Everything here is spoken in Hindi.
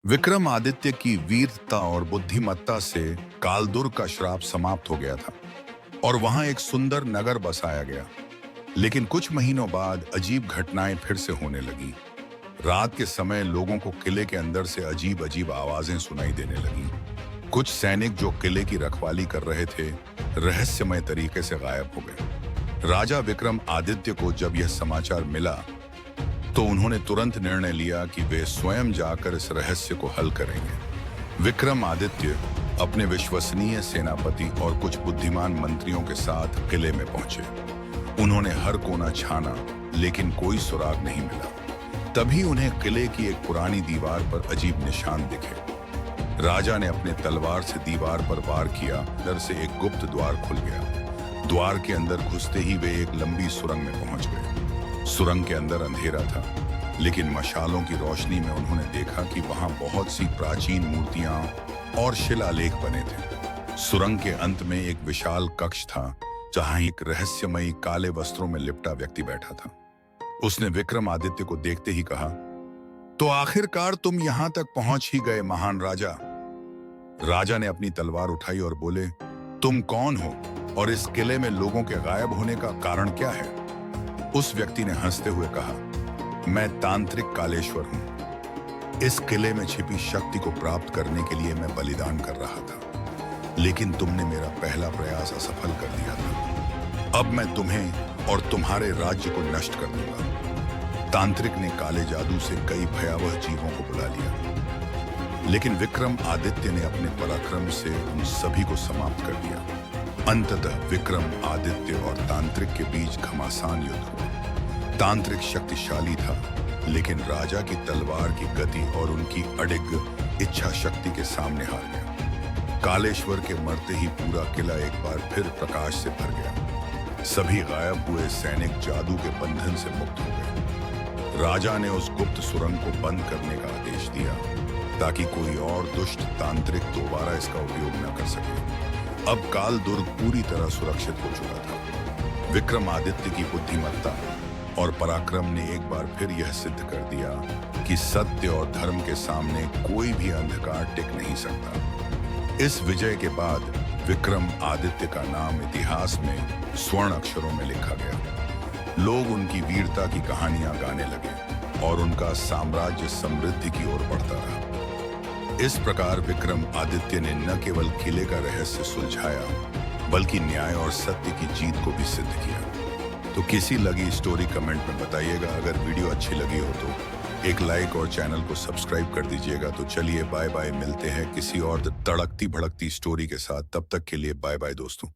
विक्रमादित्य की वीरता और बुद्धिमत्ता से कालदुर्ग का श्राप समाप्त हो गया था और वहां एक सुंदर नगर बसाया गया। लेकिन कुछ महीनों बाद अजीब घटनाएं फिर से होने लगी। रात के समय लोगों को किले के अंदर से अजीब अजीब आवाजें सुनाई देने लगी। कुछ सैनिक जो किले की रखवाली कर रहे थे, रहस्यमय तरीके से गायब हो गए। राजा विक्रम आदित्य को जब यह समाचार मिला तो उन्होंने तुरंत निर्णय लिया कि वे स्वयं जाकर इस रहस्य को हल करेंगे। विक्रम आदित्य अपने विश्वसनीय सेनापति और कुछ बुद्धिमान मंत्रियों के साथ किले में पहुंचे। उन्होंने हर कोना छाना, लेकिन कोई सुराग नहीं मिला। तभी उन्हें किले की एक पुरानी दीवार पर अजीब निशान दिखे। राजा ने अपने तलवार से दीवार पर वार किया। अंदर से एक गुप्त द्वार खुल गया। द्वार के अंदर घुसते ही वे एक लंबी सुरंग में पहुंच गए। सुरंग के अंदर अंधेरा था, लेकिन मशालों की रोशनी में उन्होंने देखा कि वहां बहुत सी प्राचीन मूर्तियां और शिलालेख बने थे। सुरंग के अंत में एक विशाल कक्ष था, जहां एक रहस्यमयी काले वस्त्रों में लिपटा व्यक्ति बैठा था। उसने विक्रमादित्य को देखते ही कहा, तो आखिरकार तुम यहां तक पहुंच ही गए महान राजा। राजा ने अपनी तलवार उठाई और बोले, तुम कौन हो और इस किले में लोगों के गायब होने का कारण क्या है? उस व्यक्ति ने हंसते हुए कहा, मैं तांत्रिक कालेश्वर हूं। इस किले में छिपी शक्ति को प्राप्त करने के लिए मैं बलिदान कर रहा था, लेकिन तुमने मेरा पहला प्रयास असफल कर दिया था। अब मैं तुम्हें और तुम्हारे राज्य को नष्ट कर दूंगा। तांत्रिक ने काले जादू से कई भयावह जीवों को बुला लिया, लेकिन विक्रम आदित्य ने अपने पराक्रम से उन सभी को समाप्त कर दिया। अंततः विक्रम आदित्य और तांत्रिक के बीच घमासान युद्ध हुआ। तांत्रिक शक्तिशाली था, लेकिन राजा की तलवार की गति और उनकी अडिग इच्छा शक्ति के सामने हार गया। कालेश्वर के मरते ही पूरा किला एक बार फिर प्रकाश से भर गया। सभी गायब हुए सैनिक जादू के बंधन से मुक्त हो गए। राजा ने उस गुप्त सुरंग को बंद करने का आदेश दिया, ताकि कोई और दुष्ट तांत्रिक दोबारा इसका उपयोग न कर सके। अब कालदुर्ग पूरी तरह सुरक्षित हो चुका था। विक्रमादित्य की बुद्धिमत्ता और पराक्रम ने एक बार फिर यह सिद्ध कर दिया कि सत्य और धर्म के सामने कोई भी अंधकार टिक नहीं सकता। इस विजय के बाद विक्रम आदित्य का नाम इतिहास में स्वर्ण अक्षरों में लिखा गया। लोग उनकी वीरता की कहानियां गाने लगे और उनका साम्राज्य समृद्धि की ओर बढ़ता रहा। इस प्रकार विक्रम आदित्य ने न केवल किले का रहस्य सुलझाया, बल्कि न्याय और सत्य की जीत को भी सिद्ध किया। तो कैसी लगी स्टोरी कमेंट में बताइएगा। अगर वीडियो अच्छी लगी हो तो एक लाइक और चैनल को सब्सक्राइब कर दीजिएगा। तो चलिए बाय बाय, मिलते हैं किसी और तड़कती भड़कती स्टोरी के साथ। तब तक के लिए बाय बाय दोस्तों।